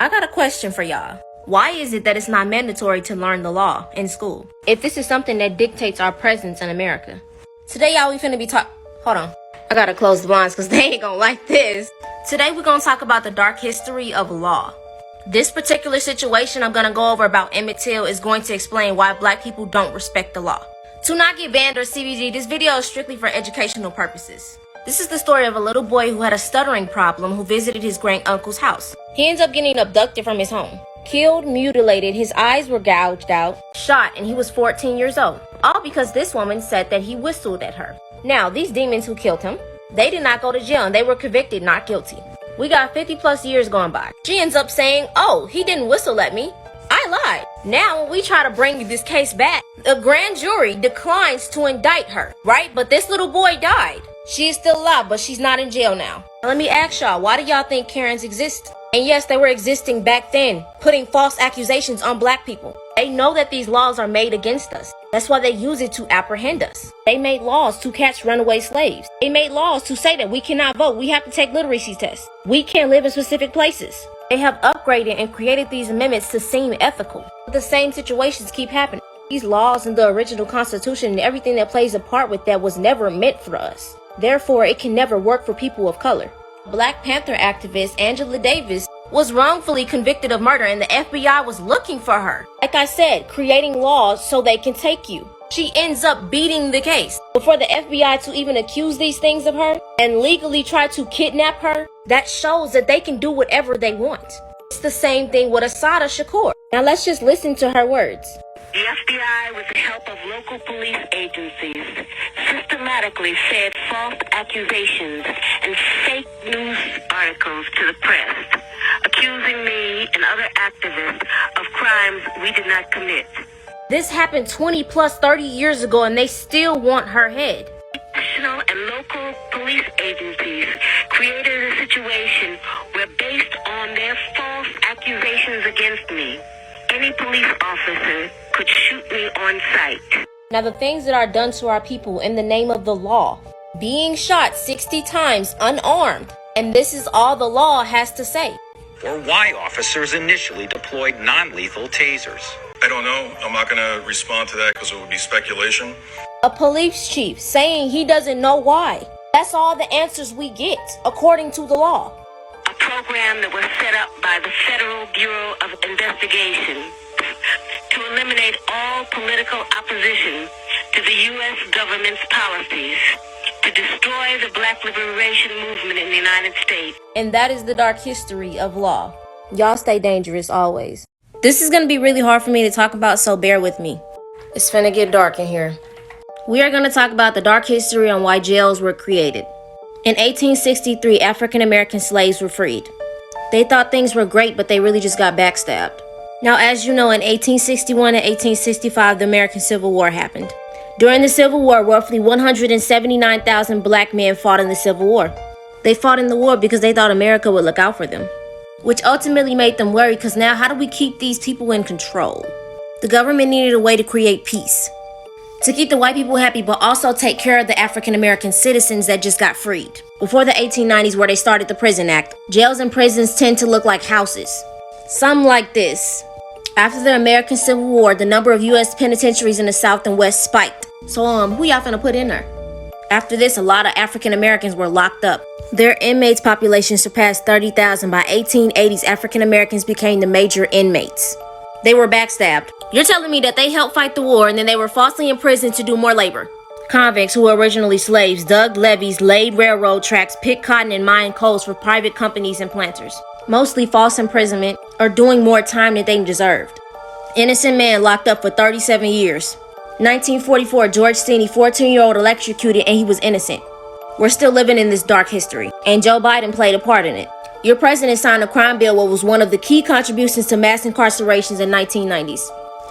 I got a question for y'all. Why is it that it's not mandatory to learn the law in school, if this is something that dictates our presence in America? Today, y'all, we finna be hold on. I gotta close the blinds because they ain't gonna like this. Today, we're gonna talk about the dark history of law. This particular situation I'm gonna go over about Emmett Till is going to explain why black people don't respect the law. To not get banned or CBG, this video is strictly for educational purposes. This is the story of a little boy who had a stuttering problem who visited his great-uncle's house. He ends up getting abducted from his home. Killed, mutilated, his eyes were gouged out, shot, and he was 14 years old. All because this woman said that he whistled at her. Now, these demons who killed him, they did not go to jail and they were convicted not guilty. We got 50 plus years going by. She ends up saying, oh, he didn't whistle at me. I lied. Now, when we try to bring this case back, the grand jury declines to indict her, right? But this little boy died. She is still alive, but she's not in jail now. Now let me ask y'all, why do y'all think Karens exist? And yes, they were existing back then, putting false accusations on black people. They know that these laws are made against us. That's why they use it to apprehend us. They made laws to catch runaway slaves. They made laws to say that we cannot vote. We have to take literacy tests. We can't live in specific places. They have upgraded and created these amendments to seem ethical. But the same situations keep happening. These laws and the original Constitution and everything that plays a part with that was never meant for us. Therefore, it can never work for people of color. Black Panther activist Angela Davis was wrongfully convicted of murder and the FBI was looking for her. Like I said, creating laws so they can take you. She ends up beating the case. Before the FBI to even accuse these things of her and legally try to kidnap her, that shows that they can do whatever they want. It's the same thing with Assata Shakur. Now let's just listen to her words. The FBI, with the help of local police agencies, systematically fed false accusations and fake news articles to the press, accusing me and other activists of crimes we did not commit. This happened 20 plus 30 years ago and they still want her head. National and local police agencies created a situation where, based on their false accusations against me, any police officer could shoot me on sight. Now the things that are done to our people in the name of the law, being shot 60 times unarmed, and this is all the law has to say. Or why officers initially deployed non-lethal tasers. I don't know. I'm not going to respond to that because it would be speculation. A police chief saying he doesn't know why. That's all the answers we get, according to the law. A program that was set up by the Federal Bureau of Investigation to eliminate all political opposition to the U.S. government's policies, to destroy the black liberation movement in the United States. And that is the dark history of law. Y'all stay dangerous always. This is going to be really hard for me to talk about, so bear with me. It's finna get dark in here. We are going to talk about the dark history on why jails were created. In 1863, African American slaves were freed. They thought things were great, but they really just got backstabbed. Now, as you know, in 1861 and 1865, the American Civil War happened. During the Civil War, roughly 179,000 black men fought in the Civil War. They fought in the war because they thought America would look out for them, which ultimately made them worry because now how do we keep these people in control? The government needed a way to create peace, to keep the white people happy, but also take care of the African American citizens that just got freed. Before the 1890s, where they started the Prison Act, jails and prisons tend to look like houses. Some like this. After the American Civil War, the number of U.S. penitentiaries in the South and West spiked. So, who y'all finna put in there? After this, a lot of African Americans were locked up. Their inmates population surpassed 30,000. By 1880s, African Americans became the major inmates. They were backstabbed. You're telling me that they helped fight the war and then they were falsely imprisoned to do more labor? Convicts, who were originally slaves, dug levees, laid railroad tracks, picked cotton and mined coals for private companies and planters. Mostly false imprisonment or doing more time than they deserved. Innocent man locked up for 37 years. 1944, George Steeny, 14-year-old, electrocuted and he was innocent. We're still living in this dark history, and Joe Biden played a part in it. Your president signed a crime bill, what was one of the key contributions to mass incarcerations in 1990s,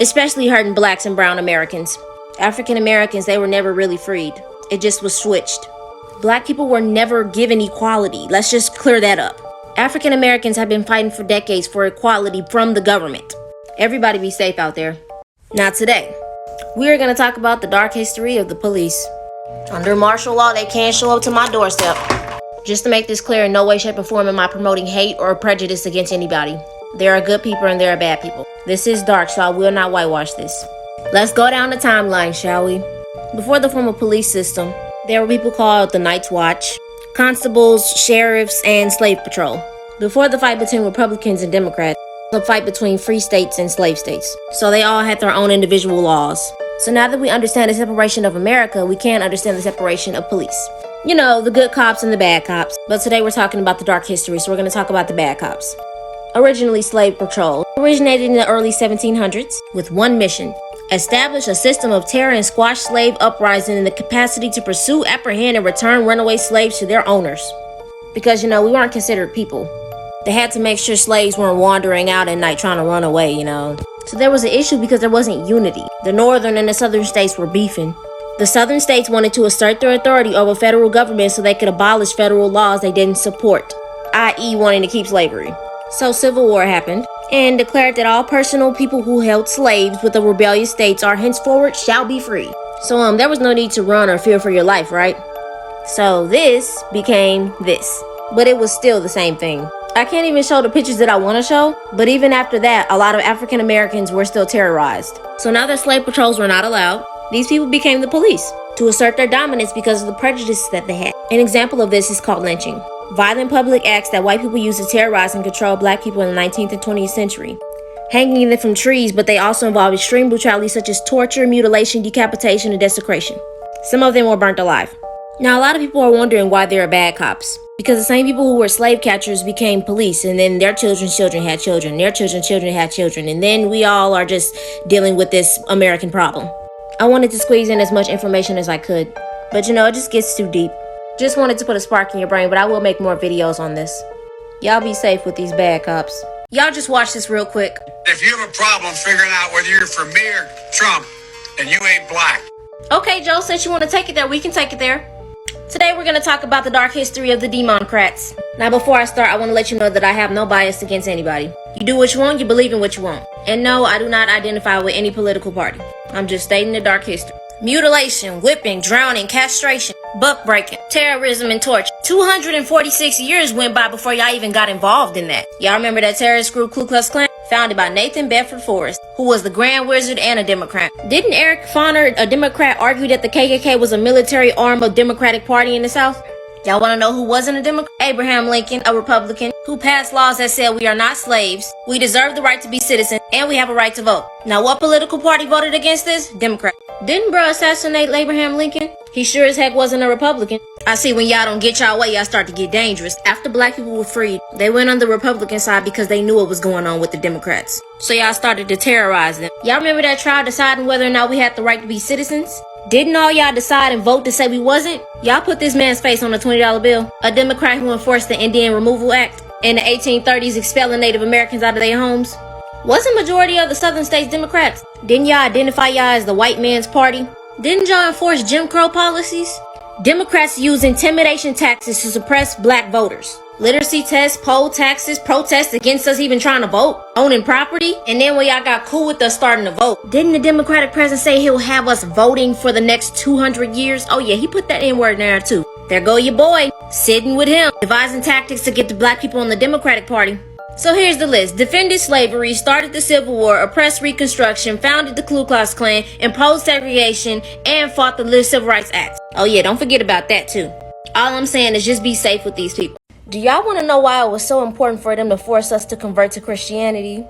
especially hurting blacks and brown Americans. African Americans, they were never really freed. It just was switched. Black people were never given equality. Let's just clear that up. African Americans have been fighting for decades for equality from the government. Everybody be safe out there. Now today, we are going to talk about the dark history of the police. Under martial law, they can't show up to my doorstep. Just to make this clear, in no way, shape, or form am I promoting hate or prejudice against anybody. There are good people and there are bad people. This is dark, so I will not whitewash this. Let's go down the timeline, shall we? Before the formal police system, there were people called the Night's Watch, constables, sheriffs, and slave patrol. Before the fight between Republicans and Democrats, the fight between free states and slave states. So they all had their own individual laws. So now that we understand the separation of America, we can understand the separation of police. You know, the good cops and the bad cops. But today we're talking about the dark history, so we're going to talk about the bad cops. Originally, slave patrol originated in the early 1700s with one mission: establish a system of terror and squash slave uprising in the capacity to pursue, apprehend, and return runaway slaves to their owners. Because, you know, we weren't considered people. They had to make sure slaves weren't wandering out at night trying to run away, you know. So there was an issue because there wasn't unity. The northern and the southern states were beefing. The southern states wanted to assert their authority over federal government so they could abolish federal laws they didn't support, i.e. wanting to keep slavery. So civil war happened and declared that all personal people who held slaves with the rebellious states are henceforward shall be free. So there was no need to run or fear for your life, right? So this became this, but it was still the same thing. I can't even show the pictures that I want to show, but even after that, a lot of African Americans were still terrorized. So now that slave patrols were not allowed, these people became the police to assert their dominance because of the prejudices that they had. An example of this is called lynching. Violent public acts that white people used to terrorize and control black people in the 19th and 20th century. Hanging them from trees, but they also involved extreme brutality such as torture, mutilation, decapitation, and desecration. Some of them were burnt alive. Now, a lot of people are wondering why there are bad cops. Because the same people who were slave catchers became police, and then their children's children had children, their children's children had children, and then we all are just dealing with this American problem. I wanted to squeeze in as much information as I could, but you know, it just gets too deep. Just wanted to put a spark in your brain, but I will make more videos on this. Y'all be safe with these bad cops. Y'all just watch this real quick. If you have a problem figuring out whether you're for me or Trump, and you ain't black. Okay, Joe, since you want to take it there, we can take it there. Today we're going to talk about the dark history of the Democrats. Now before I start, I want to let you know that I have no bias against anybody. You do what you want, you believe in what you want. And no, I do not identify with any political party. I'm just stating the dark history. Mutilation, whipping, drowning, castration, buck breaking, terrorism, and torture. 246 years went by before y'all even got involved in that. Y'all remember that terrorist group Ku Klux Klan? Founded by Nathan Bedford Forrest, who was the Grand Wizard and a Democrat. Didn't Eric Foner, a Democrat, argue that the KKK was a military arm of Democratic Party in the South? Y'all want to know who wasn't a Democrat? Abraham Lincoln, a Republican, who passed laws that said we are not slaves, we deserve the right to be citizens, and we have a right to vote. Now, what political party voted against this? Democrat. Didn't bruh assassinate Abraham Lincoln? He sure as heck wasn't a Republican. I see when y'all don't get y'all way, y'all start to get dangerous. After black people were freed, they went on the Republican side because they knew what was going on with the Democrats. So y'all started to terrorize them. Y'all remember that trial deciding whether or not we had the right to be citizens? Didn't all y'all decide and vote to say we wasn't? Y'all put this man's face on a $20 bill. A Democrat who enforced the Indian Removal Act in the 1830s, expelling Native Americans out of their homes. Wasn't majority of the southern states Democrats? Didn't y'all identify y'all as the white man's party? Didn't y'all enforce Jim Crow policies? Democrats use intimidation tactics to suppress black voters. Literacy tests, poll taxes, protests against us even trying to vote, owning property, and then when y'all got cool with us starting to vote, didn't the Democratic president say he'll have us voting for the next 200 years? Oh yeah, he put that N-word in there too. There go your boy, sitting with him, devising tactics to get the black people in the Democratic Party. So here's the list. Defended slavery, started the Civil War, oppressed Reconstruction, founded the Ku Klux Klan, imposed segregation, and fought the Civil Rights Act. Oh yeah, don't forget about that too. All I'm saying is just be safe with these people. Do y'all want to know why it was so important for them to force us to convert to Christianity?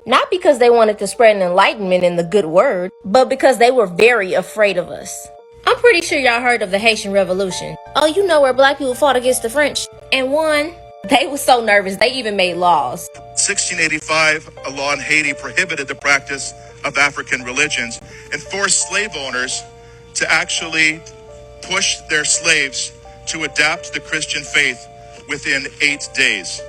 Not because they wanted to spread an enlightenment in the good word, but because they were very afraid of us. I'm pretty sure y'all heard of the Haitian Revolution. Oh, you know where black people fought against the French and won? They were so nervous, they even made laws. 1685, a law in Haiti prohibited the practice of African religions and forced slave owners to actually push their slaves to adapt to the Christian faith within 8 days.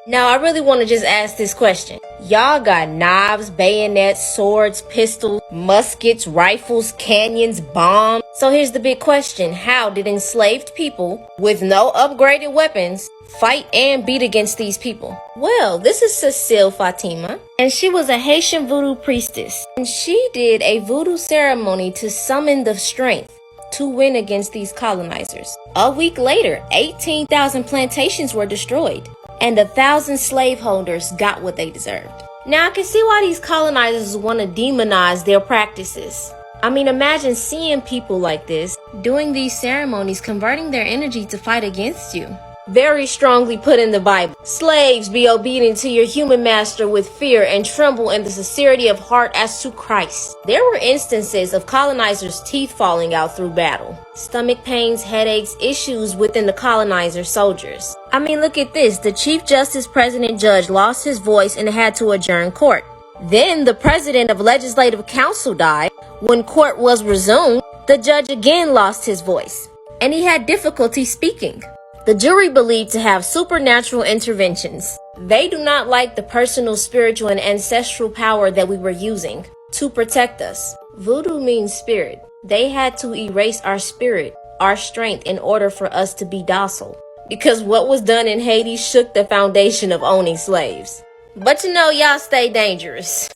Now, I really want to just ask this question. Y'all got knives, bayonets, swords, pistols, muskets, rifles, cannons, bombs. So here's the big question. How did enslaved people with no upgraded weapons fight and beat against these people? Well, this is Cecile Fatima, and she was a Haitian voodoo priestess. And she did a voodoo ceremony to summon the strength to win against these colonizers. A week later, 18,000 plantations were destroyed. and 1,000 slaveholders got what they deserved. Now I can see why these colonizers want to demonize their practices. I mean, imagine seeing people like this doing these ceremonies, converting their energy to fight against you. Very strongly put in the Bible. Slaves, be obedient to your human master with fear and tremble in the sincerity of heart as to Christ. There were instances of colonizers' teeth falling out through battle. Stomach pains, headaches, issues within the colonizer soldiers. I mean, look at this. The Chief Justice President Judge lost his voice and had to adjourn court. Then the President of Legislative Council died. When court was resumed, the judge again lost his voice, and he had difficulty speaking. The jury believed to have supernatural interventions. They do not like the personal, spiritual, and ancestral power that we were using to protect us. Voodoo means spirit. They had to erase our spirit, our strength, in order for us to be docile. Because what was done in Haiti shook the foundation of owning slaves. But you know, y'all stay dangerous.